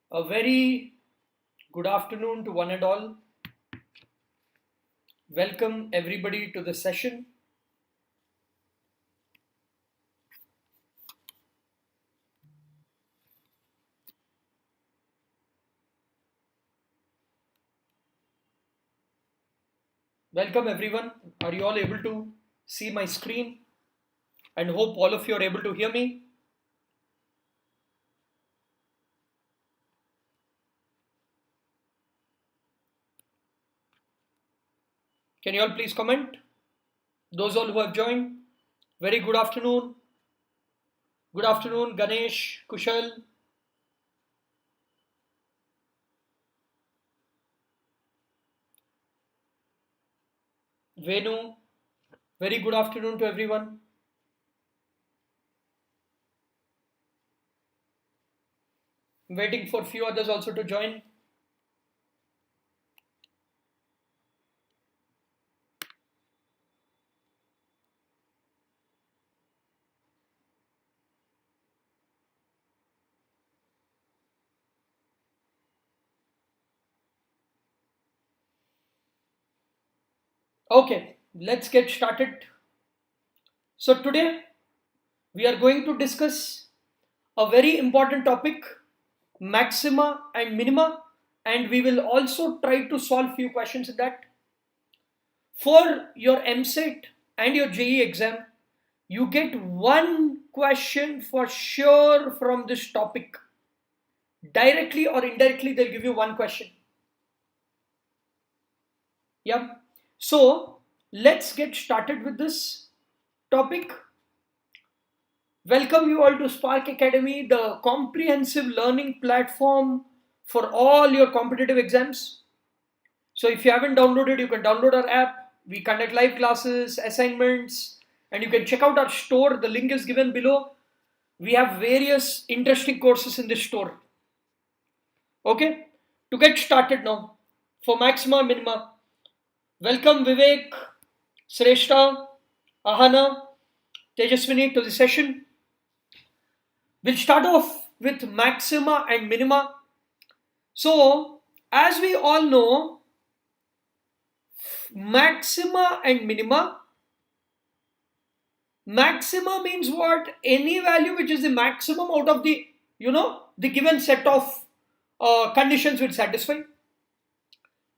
A very good afternoon to one and all. Welcome everybody to the session. Welcome everyone. Are you all able to see my screen? And hope all of you are able to hear me. Can you all please comment? Those all who have joined, very good afternoon. Good afternoon, Ganesh, Kushal. Venu, very good afternoon to everyone. I'm waiting for a few others also to join. Okay, let's get started. So today we are going to discuss a very important topic, maxima and minima, and we will also try to solve few questions in that. For your MSET and your JEE exam, you get one question for sure from this topic. Directly or indirectly, they'll give you one question. Yeah. So let's get started with this topic. Welcome you all to Spark Academy, the comprehensive learning platform for all your competitive exams. So if you haven't downloaded, you can download our app. We conduct live classes, assignments, and you can check out our store. The link is given below. We have various interesting courses in this store. Okay, to get started now, for Maxima Minima, welcome Vivek, Sreshta, Ahana, Tejaswini to the session. We'll start off with Maxima and Minima. So, as we all know, maxima and minima. Maxima means what? Any value which is the maximum out of the, the given set of conditions which satisfy.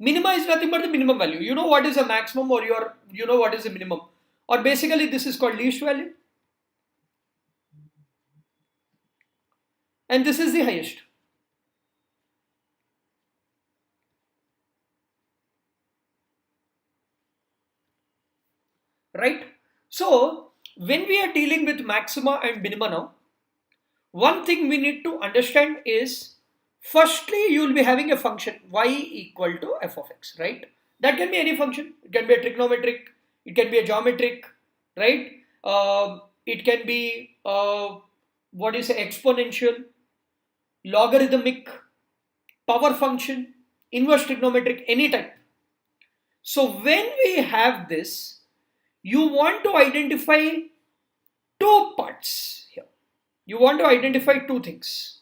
Minima is nothing but the minimum value. You know what is a maximum or you know what is a minimum. Or basically this is called least value. And this is the highest. Right? So, when we are dealing with maxima and minima now, one thing we need to understand is, firstly, you will be having a function y equal to f of x, right? That can be any function. It can be a trigonometric, it can be a geometric, right? It can be what is exponential, logarithmic, power function, inverse trigonometric, any type. So when we have this, you want to identify two parts here. You want to identify two things.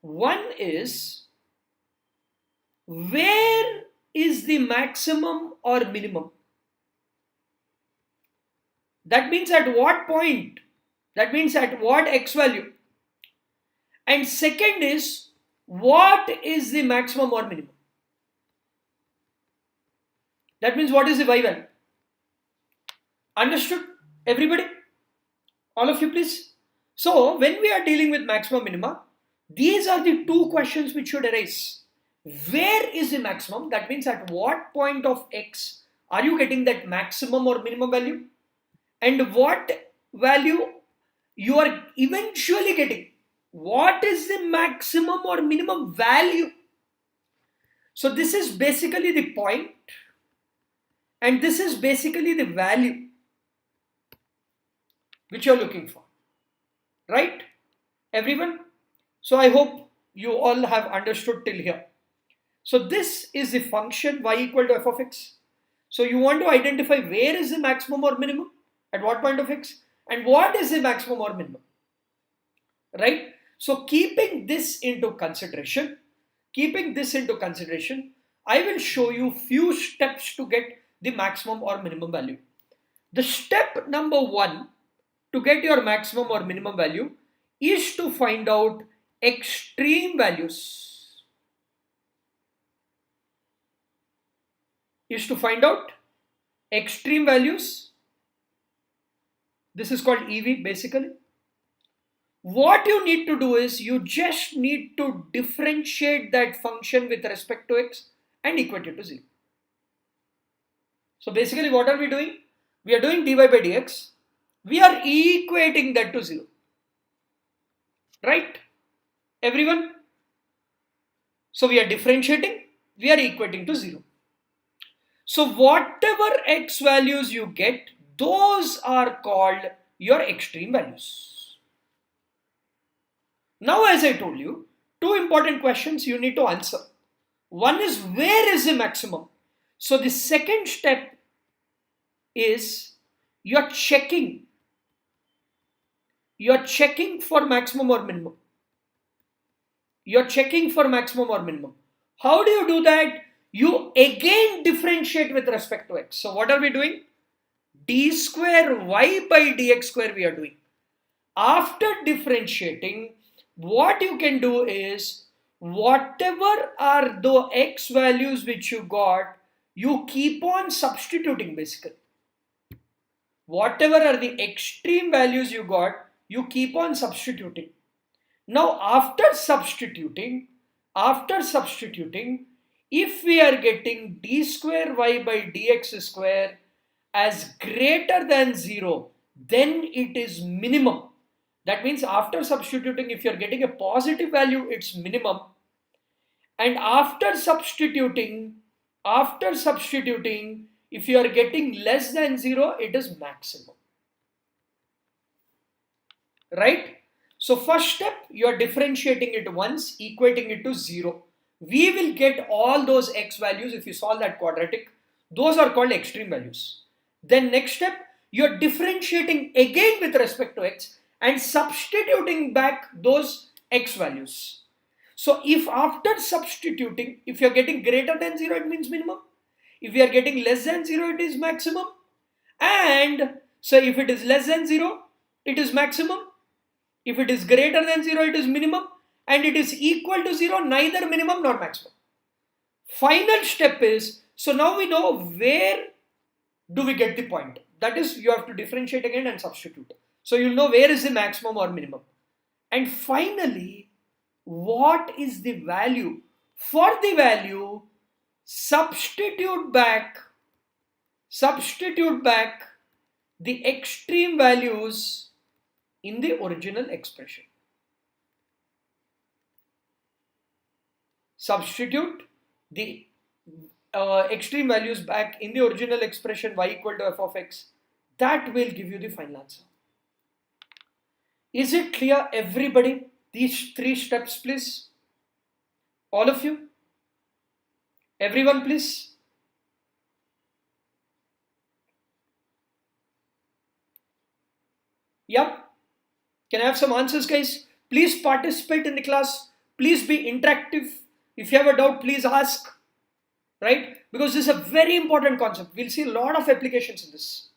One is, where is the maximum or minimum? That means at what point? That means at what x value? And second is, what is the maximum or minimum? That means what is the y value? Understood? Everybody? All of you please? So when we are dealing with maximum minima, these are the two questions which should arise. Where is the maximum? That means at what point of x are you getting that maximum or minimum value? And what value you are eventually getting? What is the maximum or minimum value? So this is basically the point, and this is basically the value which you are looking for. Right? Everyone? So I hope you all have understood till here. So this is the function y equal to f of x. So you want to identify where is the maximum or minimum, at what point of x, and what is the maximum or minimum. Right? So keeping this into consideration, I will show you few steps to get the maximum or minimum value. The step number 1 to get your maximum or minimum value is to find out extreme values. This is called EV basically. What you need to do is you just need to differentiate that function with respect to x and equate it to 0. So basically what are we doing? We are doing dy by dx. We are equating that to 0. Right? Everyone? So we are differentiating, we are equating to 0. So whatever x values you get, those are called your extreme values. Now, as I told you, two important questions you need to answer. One is, where is the maximum? So the second step is you're checking for maximum or minimum. How do you do that? You again differentiate with respect to x. So what are we doing? D square y by dx square we are doing. After differentiating, what you can do is, whatever are the x values which you got, you keep on substituting basically. Whatever are the extreme values you got, you keep on substituting. Now after substituting, if we are getting d square y by dx square as greater than 0, then it is minimum. That means after substituting, if you are getting a positive value, it's minimum. And after substituting, if you are getting less than 0, it is maximum. Right? So first step, you are differentiating it once, equating it to 0. We will get all those x values if you solve that quadratic. Those are called extreme values. Then next step, you are differentiating again with respect to x and substituting back those x values. So if after substituting, if you are getting greater than 0, it means minimum. If you are getting less than 0, it is maximum. And so if it is less than 0, it is maximum. If it is greater than 0, it is minimum. And it is equal to 0, neither minimum nor maximum. Final step is, so now we know where do we get the point. That is, you have to differentiate again and substitute. So you'll know where is the maximum or minimum. And finally, what is the value? For the value, substitute back the extreme values in the original expression. Substitute the extreme values back in the original expression y equal to f of x. That will give you the final answer. Is it clear, everybody? These 3 steps, please. All of you. Everyone, please. Yeah. Can I have some answers, guys? Please participate in the class. Please be interactive. If you have a doubt, please ask. Right? Because this is a very important concept. We'll see a lot of applications in this.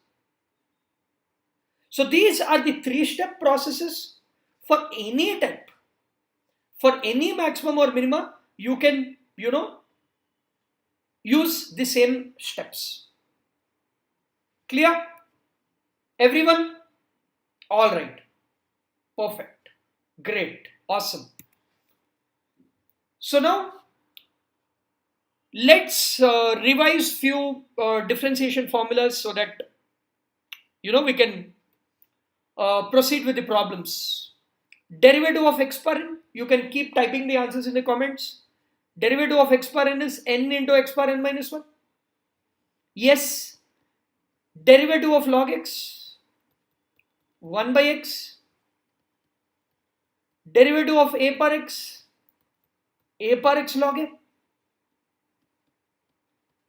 So these are the 3-step processes for any type. For any maximum or minima, you can, use the same steps. Clear? Everyone? All right. Perfect. Great. Awesome. So now, let's revise few differentiation formulas so that, we can proceed with the problems. Derivative of x per n, you can keep typing the answers in the comments. Derivative of x per n is n into x per n minus 1. Yes. Derivative of log x, 1 by x. Derivative of a per x log a.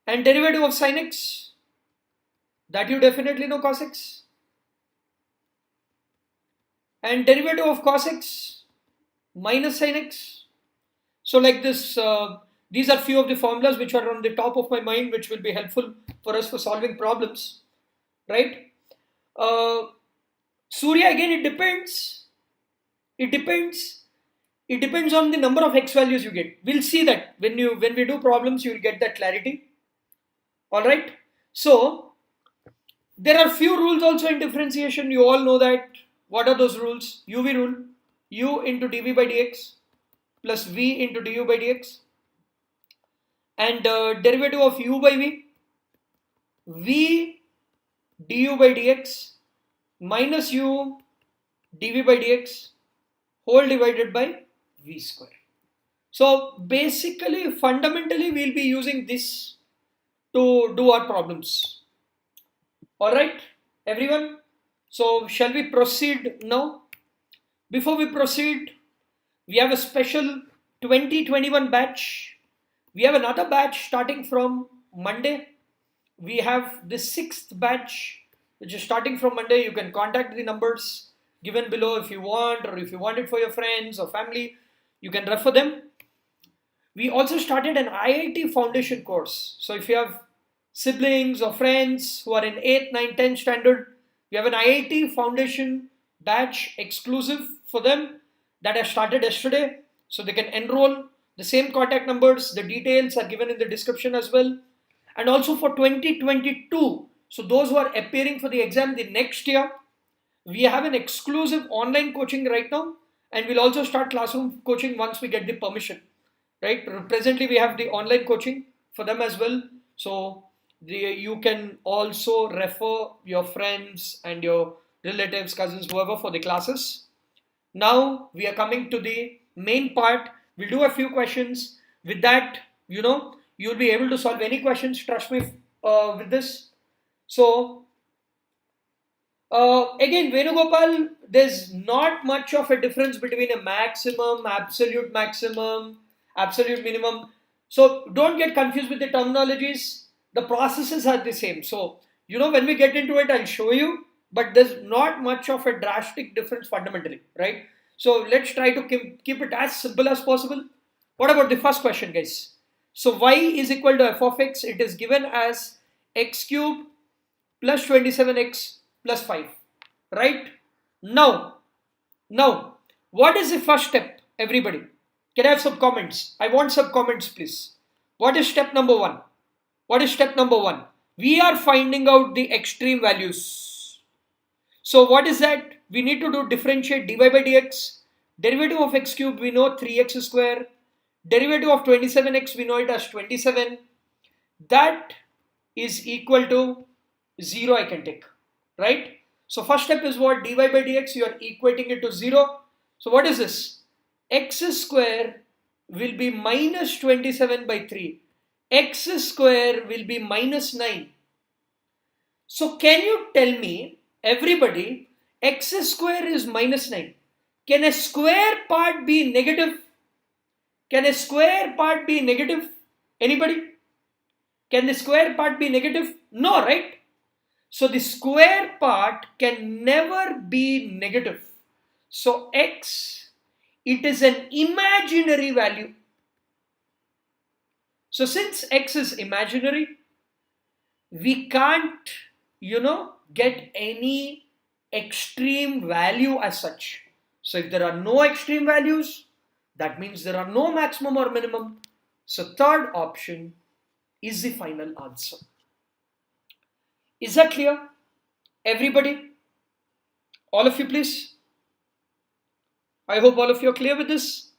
And derivative of sin x, that you definitely know, cos x. And derivative of cos x, minus sin x. So like this, these are few of the formulas which are on the top of my mind, which will be helpful for us for solving problems, right? Uh, Surya, again, it depends. It depends. It depends on the number of x values you get. We'll see that when we do problems, you will get that clarity. All right. So there are few rules also in differentiation. You all know that. What are those rules? UV rule: u into dv by dx plus v into du by dx, and derivative of u by v du by dx minus u dv by dx whole divided by v square. So basically, fundamentally, we'll be using this to do our problems. All right, everyone. So shall we proceed now? Before we proceed, we have a special 2021 batch. We have another batch starting from Monday. We have the 6th batch, which is starting from Monday. You can contact the numbers given below if you want, or if you want it for your friends or family, you can refer them. We also started an IIT foundation course. So if you have siblings or friends who are in 8th, 9th, 10th standard, we have an IIT foundation batch exclusive for them that has started yesterday. So they can enroll. The same contact numbers, the details are given in the description as well. And also for 2022, so those who are appearing for the exam the next year, we have an exclusive online coaching right now, and we'll also start classroom coaching once we get the permission. Right? Presently, we have the online coaching for them as well. So you can also refer your friends and your relatives, cousins, whoever for the classes. Now we are coming to the main part. We'll do a few questions. With that, you'll be able to solve any questions. Trust me with this. So again, Venugopal, there's not much of a difference between a maximum, absolute maximum, absolute minimum. So don't get confused with the terminologies. The processes are the same. So, when we get into it, I'll show you, but there's not much of a drastic difference fundamentally, right? So let's try to keep it as simple as possible. What about the first question, guys? So y is equal to f of x. It is given as x cube plus 27x plus 5, right? Now, what is the first step, everybody? Can I have some comments? I want some comments, please. What is step number 1? What is step number 1? We are finding out the extreme values. So what is that? We need to do differentiate dy by dx. Derivative of x cube, we know 3x square. Derivative of 27x, we know it as 27. That is equal to 0, I can take, right? So first step is what? Dy by dx, you are equating it to 0. So what is this? X square will be minus 27 by 3. X square will be minus 9. So can you tell me, everybody, x square is minus 9. Can a square part be negative? Can a square part be negative? Anybody? Can the square part be negative? No, right? So the square part can never be negative. So x, it is an imaginary value. So since x is imaginary, we can't, get any extreme value as such. So if there are no extreme values, that means there are no maximum or minimum. So third option is the final answer. Is that clear? Everybody? All of you, please. I hope all of you are clear with this.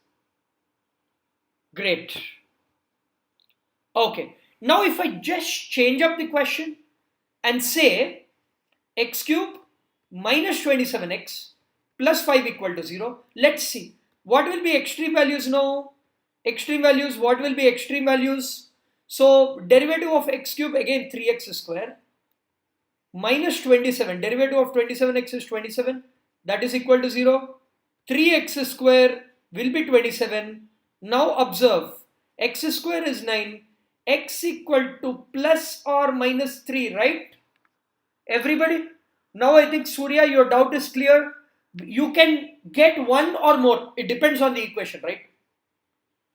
Great. Okay. Now if I just change up the question and say x cube minus 27x plus 5 equal to 0. Let's see. What will be extreme values now? Extreme values, what will be extreme values? So derivative of x cube, again 3x square, minus 27. Derivative of 27x is 27. That is equal to 0. 3x square will be 27. Now observe, x square is 9. X equal to plus or minus 3, right? Everybody? Now I think, Surya, your doubt is clear. You can get one or more. It depends on the equation, right?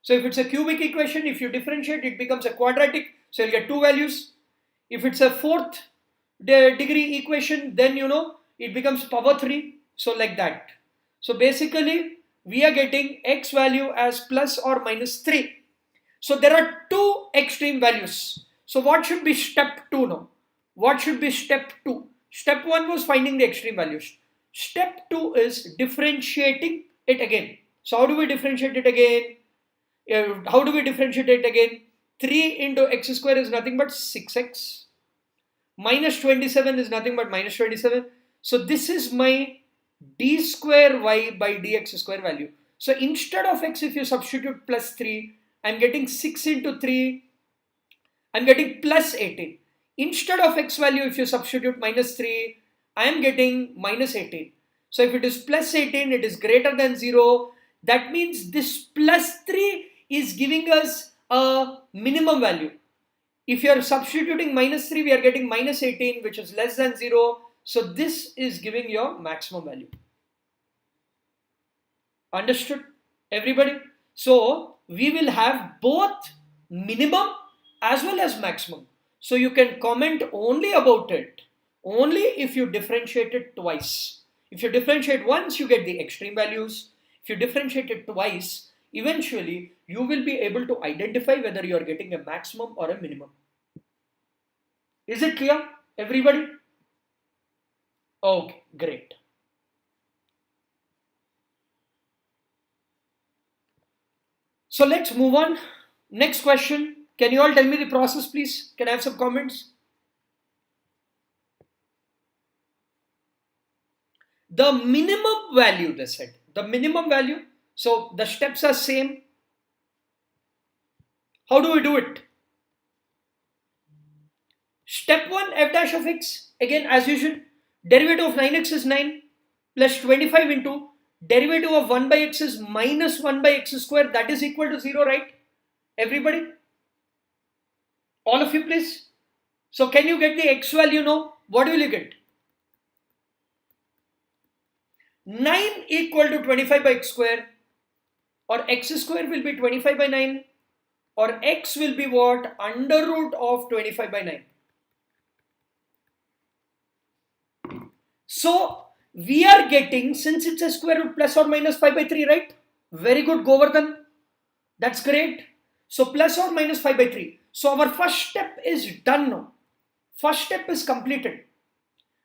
So if it's a cubic equation, if you differentiate, it becomes a quadratic. So you'll get two values. If it's a fourth degree equation, then it becomes power 3. So like that. So basically, we are getting x value as plus or minus 3. So there are two extreme values. So what should be step 2 now? What should be step 2? Step 1 was finding the extreme values. Step 2 is differentiating it again. So how do we differentiate it again? How do we differentiate it again? 3 into x square is nothing but 6x. Minus 27 is nothing but minus 27. So this is my d square y by dx square value. So instead of x, if you substitute plus 3, I'm getting 6 into 3, I'm getting plus 18. Instead of x value, if you substitute minus 3, I am getting minus 18. So if it is plus 18, it is greater than 0. That means this plus 3 is giving us a minimum value. If you are substituting minus 3, we are getting minus 18, which is less than 0. So this is giving your maximum value. Understood, everybody? So we will have both minimum as well as maximum. So you can comment only about it, only if you differentiate it twice. If you differentiate once, you get the extreme values. If you differentiate it twice, eventually you will be able to identify whether you are getting a maximum or a minimum. Is it clear, everybody? Okay, great. So let's move on. Next question. Can you all tell me the process, please? Can I have some comments? The minimum value, they said. The minimum value. So the steps are same. How do we do it? Step 1, f dash of x. Again, as usual, derivative of 9x is 9 plus 25 into derivative of 1 by x is minus 1 by x square. That is equal to 0, right? Everybody? All of you, please. So can you get the x value now? What will you get? 9 equal to 25 by x square, or x square will be 25 by 9, or x will be what? Under root of 25 by 9. So we are getting, since it's a square root, plus or minus 5 by 3, right? Very good, Govardhan. That's great. So plus or minus 5 by 3. So our first step is done now. First step is completed.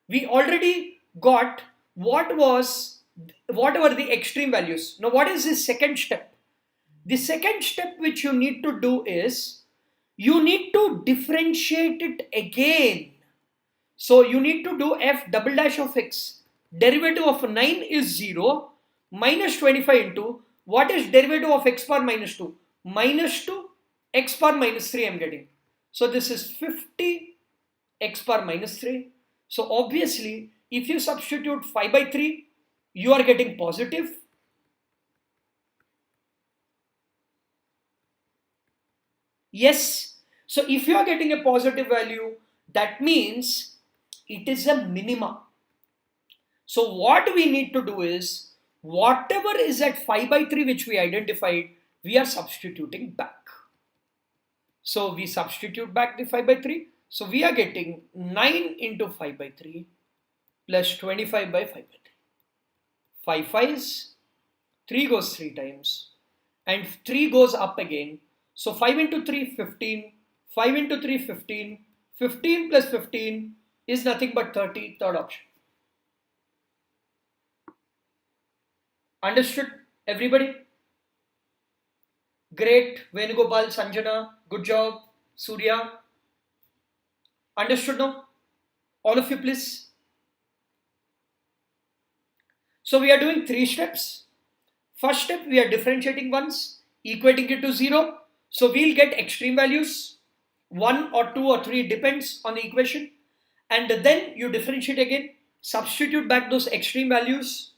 We already got what were the extreme values. Now what is the second step? The second step which you need to do is, you need to differentiate it again. So you need to do f double dash of x. Derivative of 9 is 0, minus 25 into, what is derivative of x power minus 2? Minus 2, x power minus 3 I am getting. So this is 50 x power minus 3. So obviously, if you substitute 5 by 3, you are getting positive. Yes. So if you are getting a positive value, that means it is a minima. So what we need to do is, whatever is at 5 by 3 which we identified, we are substituting back. So we substitute back the 5 by 3. So we are getting 9 into 5 by 3 plus 25 by 5 by 3. 5 5s, 3 goes 3 times, and 3 goes up again. So 5 into 3, 15. 5 into 3, 15. 15 plus 15 is nothing but 30, third option. Understood, everybody? Great, Venugopal, Sanjana, good job, Surya. Understood now? All of you, please. So we are doing 3 steps. First step, we are differentiating once, equating it to 0. So we'll get extreme values, 1 or 2 or 3, depends on the equation. And then you differentiate again, substitute back those extreme values,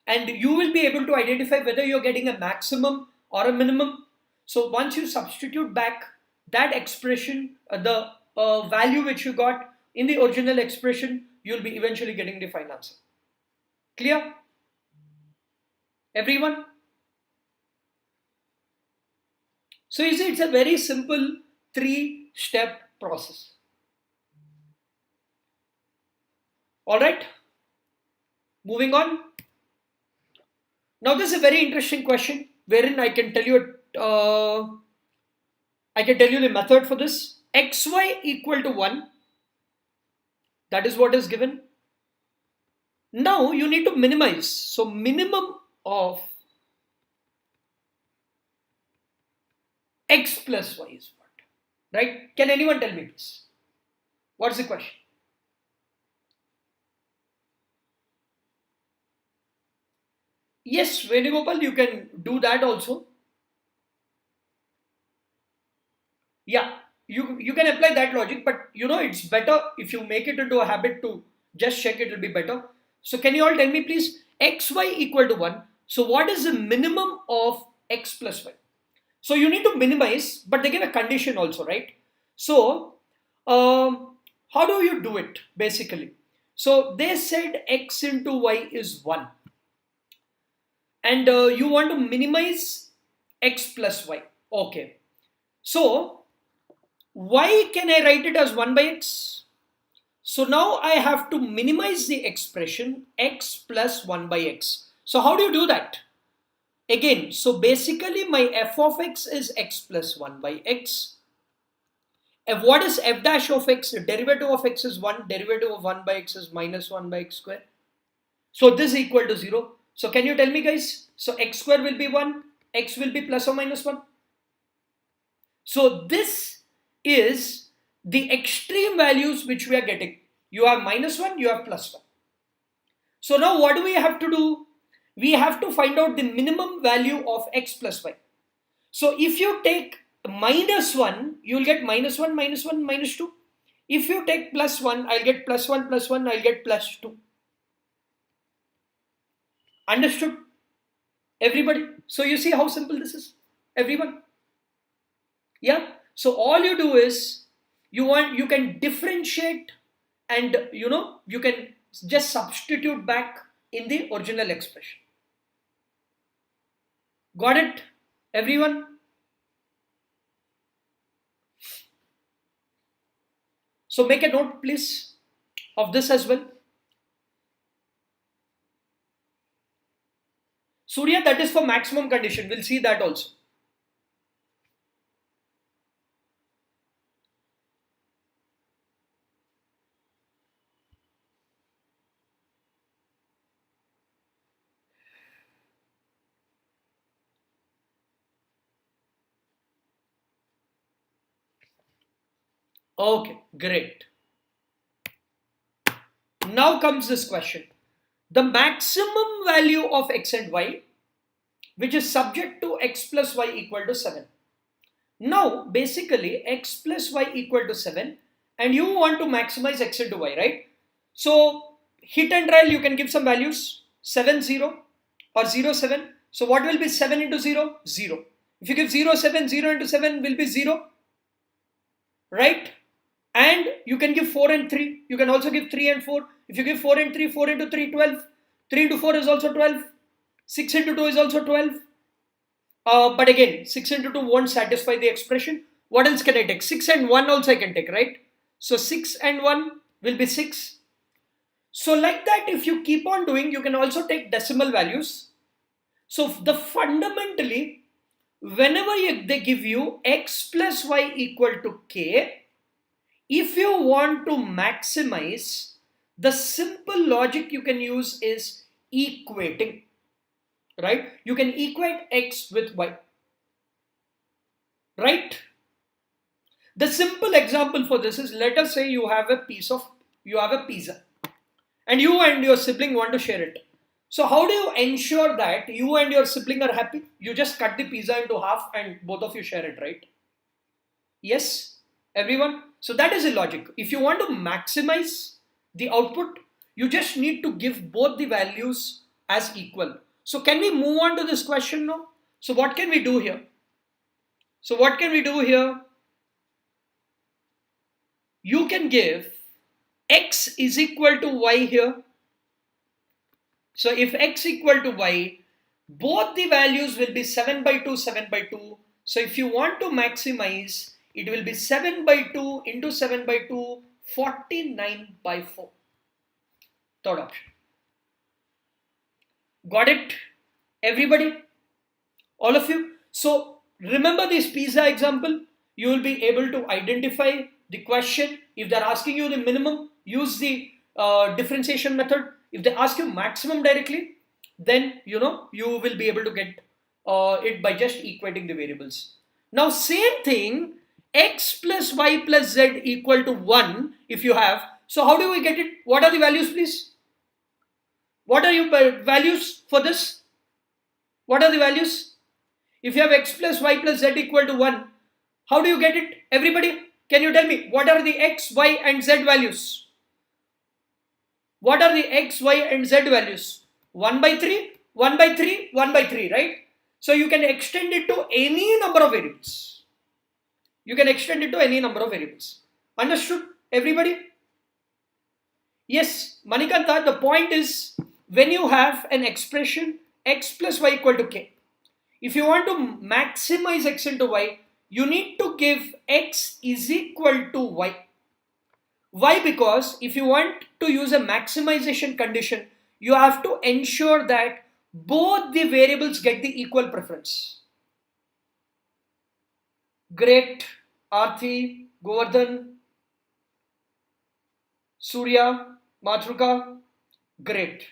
and you will be able to identify whether you're getting a maximum or a minimum. So once you substitute back that expression, the value which you got in the original expression, you'll be eventually getting the final answer. Clear? Everyone? So you see, it's a very simple 3-step process. All right, moving on. Now this is a very interesting question wherein I can tell you the method for this. Xy equal to 1, that is what is given. Now you need to minimize. So minimum of x plus y is what? Right? Can anyone tell me please? What's the question? Yes, Venugopal, you can do that also. Yeah, you can apply that logic, but it's better if you make it into a habit to just check, it will be better. So can you all tell me please, xy equal to 1. So what is the minimum of x plus y? So you need to minimize, but they give a condition also, right? So how do you do it basically? So they said x into y is 1, and you want to minimize x plus y. Okay. So why can I write it as 1 by x? So now I have to minimize the expression x plus 1 by x. So how do you do that? Again, so basically my f of x is x plus 1 by x. What is f dash of x? Derivative of x is 1. Derivative of 1 by x is minus 1 by x square. So this is equal to 0. So can you tell me guys? So x square will be 1. X will be plus or minus 1. So this is the extreme values which we are getting. You have minus 1, you have plus 1. So now what do we have to do? We have to find out the minimum value of x plus y. So if you take minus 1, you will get minus 1, minus 1, minus 2. If you take plus 1, I'll get plus 1, plus 1, I'll get plus 2. Understood? Everybody? So you see how simple this is? Everyone? Yeah? So all you do is, you can differentiate, and you can just substitute back in the original expression. Got it? Everyone? So make a note please of this as well. Surya, that is for maximum condition. We'll see that also. Okay, great. Now comes this question. The maximum value of x and y, which is subject to x plus y equal to 7. Now, basically, x plus y equal to 7, and you want to maximize x into y, right? So, hit and trial, you can give some values, 7, 0 or 0, 7. So, what will be 7 into 0? 0. If you give 0, 7, 0 into 7 will be 0, right? And you can give 4 and 3. You can also give 3 and 4. If you give 4 and 3, 4 into 3, 12. 3 into 4 is also 12. 6 into 2 is also 12. But again, 6 into 2 won't satisfy the expression. What else can I take? 6 and 1 also I can take, right? So 6 and 1 will be 6. So like that, if you keep on doing, you can also take decimal values. So fundamentally, whenever they give you x plus y equal to k, if you want to maximize, the simple logic you can use is equating, right? You can equate x with y, right? The simple example for this is, let us say you have a pizza, and you and your sibling want to share it. So how do you ensure that you and your sibling are happy? You just cut the pizza into half and both of you share it, right? Yes, everyone? So that is the logic. If you want to maximize the output, you just need to give both the values as equal. So can we move on to this question now? So what can we do here? You can give x is equal to y here. So if x equal to y, both the values will be 7 by 2, 7 by 2. So if you want to maximize, it will be 7 by 2 into 7 by 2, 49 by 4. Third option. Got it? Everybody? All of you? So remember this pizza example. You will be able to identify the question. If they're asking you the minimum, use the differentiation method. If they ask you maximum directly, then you will be able to get it by just equating the variables. Now same thing, x plus y plus z equal to 1 if you have. So how do we get it? What are the values, please? What are your values for this? What are the values? If you have x plus y plus z equal to 1, how do you get it? Everybody, can you tell me what are the x, y and z values? What are the x, y and z values? 1 by 3, 1 by 3, 1 by 3, right? So you can extend it to any number of variables. You can extend it to any number of variables. Understood, everybody? Yes, Manikanta, the point is when you have an expression x plus y equal to k, if you want to maximize x into y, you need to give x is equal to y. Why? Because if you want to use a maximization condition, you have to ensure that both the variables get the equal preference. Great, Arthi, Govardhan, Surya, Matruka, great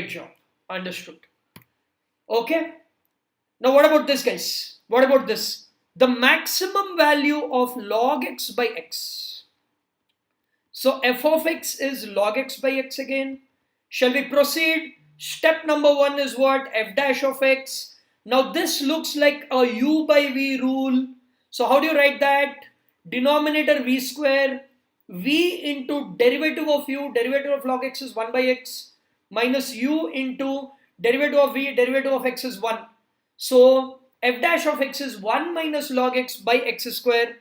job, understood. Okay, now what about this, guys? What about this? The maximum value of log x by x. So f of x is log x by x again. Shall we proceed? Step number 1 is what? F dash of x. Now this looks like a u by v rule. So how do you write that? Denominator v square, v into derivative of u, derivative of log x is 1 by x, minus u into derivative of v, derivative of x is 1. So f dash of x is 1 minus log x by x square.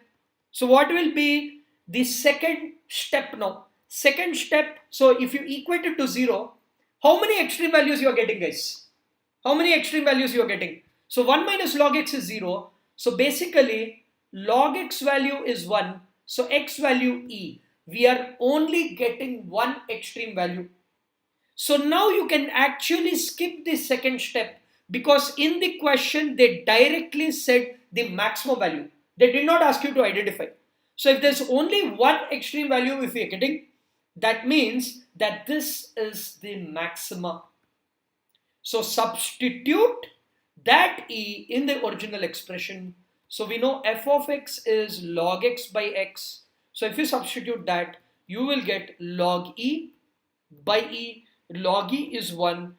So what will be the second step now? Second step, so if you equate it to 0, how many extreme values you are getting, guys? How many extreme values you are getting? So 1 minus log x is 0. So basically log x value is 1. So x value e. We are only getting one extreme value. So now you can actually skip the second step, because in the question they directly said the maximum value. They did not ask you to identify. So if there's only one extreme value if we are getting, that means that this is the maxima. So substitute that e in the original expression. So we know f of x is log x by x. So if you substitute that, you will get log e by e. Log e is 1,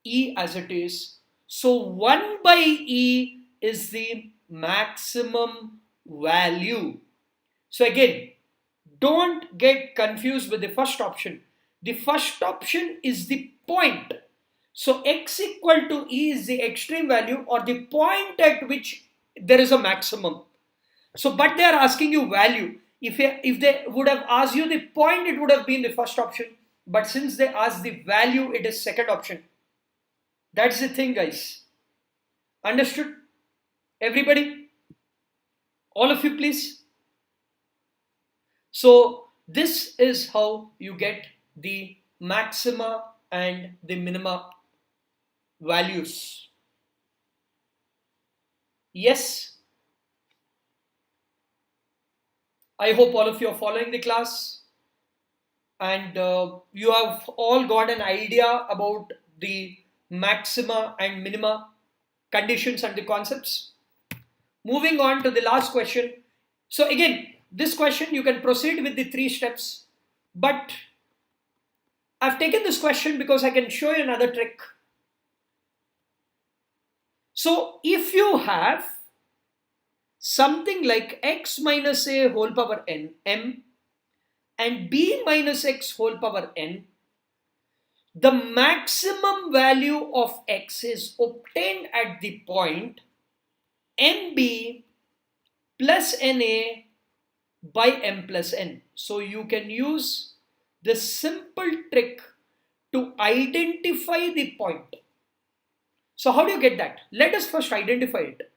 e as it is. So 1 by e is the maximum value. So again, don't get confused with the first option. The first option is the point. So x equal to e is the extreme value or the point at which there is a maximum. So but they are asking you value. If they would have asked you the point, it would have been the first option. But since they asked the value, it is second option. That's the thing, guys. Understood? Everybody? All of you, please. So this is how you get the maxima and the minima values. Yes? I hope all of you are following the class and you have all got an idea about the maxima and minima conditions and the concepts. Moving on to the last question. So again, this question you can proceed with the 3 steps, but I've taken this question because I can show you another trick. So if you have something like x minus a whole power n m and b minus x whole power n, the maximum value of x is obtained at the point mb plus na by m plus n. So you can use this simple trick to identify the point. So how do you get that? Let us first identify it.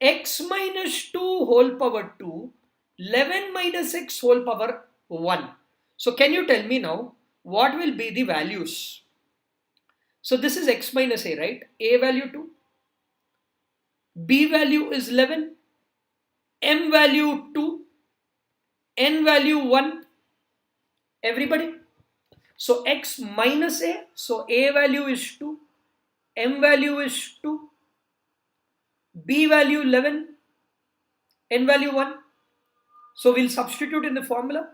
X minus 2 whole power 2, 11 minus x whole power 1. So can you tell me now what will be the values? So this is x minus a, right? A value 2, b value is 11, m value 2, n value 1. Everybody? So x minus a, so a value is 2, m value is 2, b value 11, n value 1. So we'll substitute in the formula.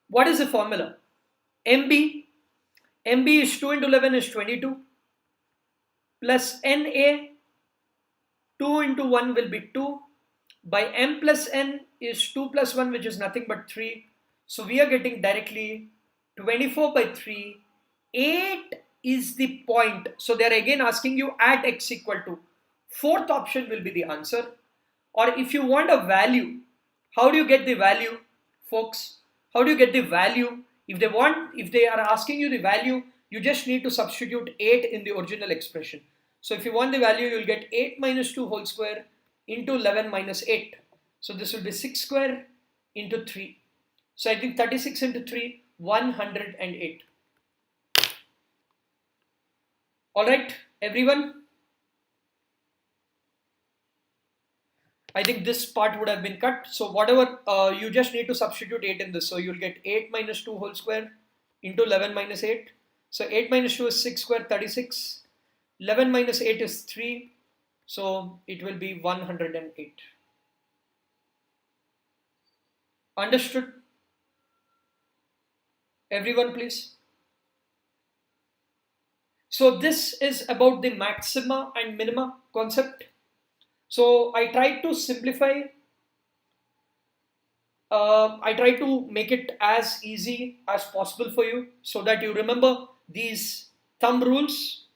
What is the formula? MB is 2 into 11 is 22, plus NA, 2 into 1 will be 2, by M plus N is 2 plus 1, which is nothing but 3. So we are getting directly 24 by 3, 8 is the point. So they are again asking you at x equal to. Fourth option will be the answer. Or if you want a value, how do you get the value, folks? How do you get the value? If they are asking you the value, you just need to substitute 8 in the original expression. So if you want the value, you will get 8 minus 2 whole square into 11 minus 8. So this will be 6 square into 3. So I think 36 into 3, 108. Alright, everyone? I think this part would have been cut. So whatever, you just need to substitute 8 in this. So you'll get 8 minus 2 whole square into 11 minus 8. So 8 minus 2 is 6 square, 36. 11 minus 8 is 3. So it will be 108. Understood? Everyone, please. So this is about the maxima and minima concept. So I tried to simplify, I tried to make it as easy as possible for you so that you remember these thumb rules.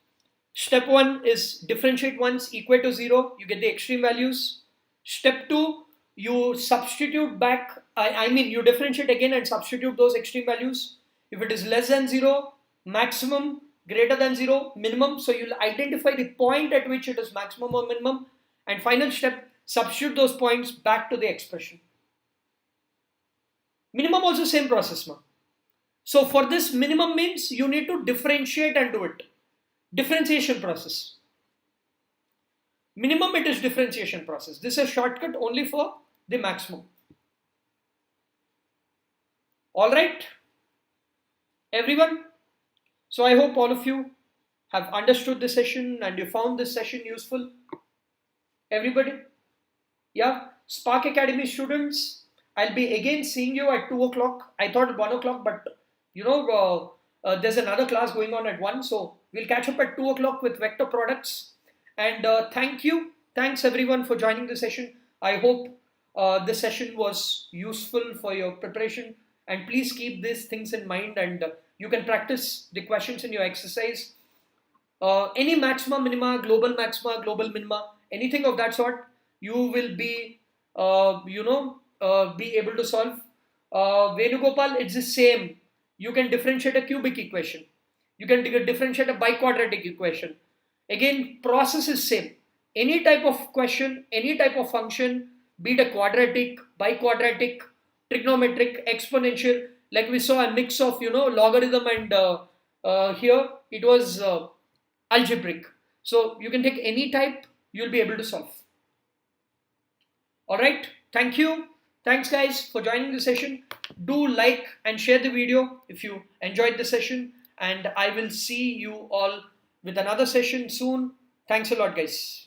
Step 1 is differentiate once, equate to 0, you get the extreme values. Step 2, you substitute back, you differentiate again and substitute those extreme values. If it is less than 0, maximum, greater than 0, minimum. So you'll identify the point at which it is maximum or minimum. And final step, substitute those points back to the expression. Minimum also same process, ma. So for this minimum means you need to differentiate and do it. Differentiation process. Minimum it is differentiation process. This is a shortcut only for the maximum. Alright, everyone. So I hope all of you have understood this session and you found this session useful. Everybody? Yeah, Spark Academy students, I'll be again seeing you at 2 o'clock. I thought 1 o'clock, but you know, there's another class going on at 1. So we'll catch up at 2 o'clock with vector products. And thank you. Thanks everyone for joining the session. I hope this session was useful for your preparation. And please keep these things in mind and you can practice the questions in your exercise. Any maxima, minima, global minima, anything of that sort, you will be, be able to solve. Venugopal, it's the same. You can differentiate a cubic equation. You can differentiate a biquadratic equation. Again, process is same. Any type of question, any type of function, be it a quadratic, biquadratic, trigonometric, exponential, like we saw a mix of, logarithm and here it was algebraic. So you can take any type, you'll be able to solve. Alright, thank you. Thanks guys for joining the session. Do like and share the video if you enjoyed the session, and I will see you all with another session soon. Thanks a lot guys.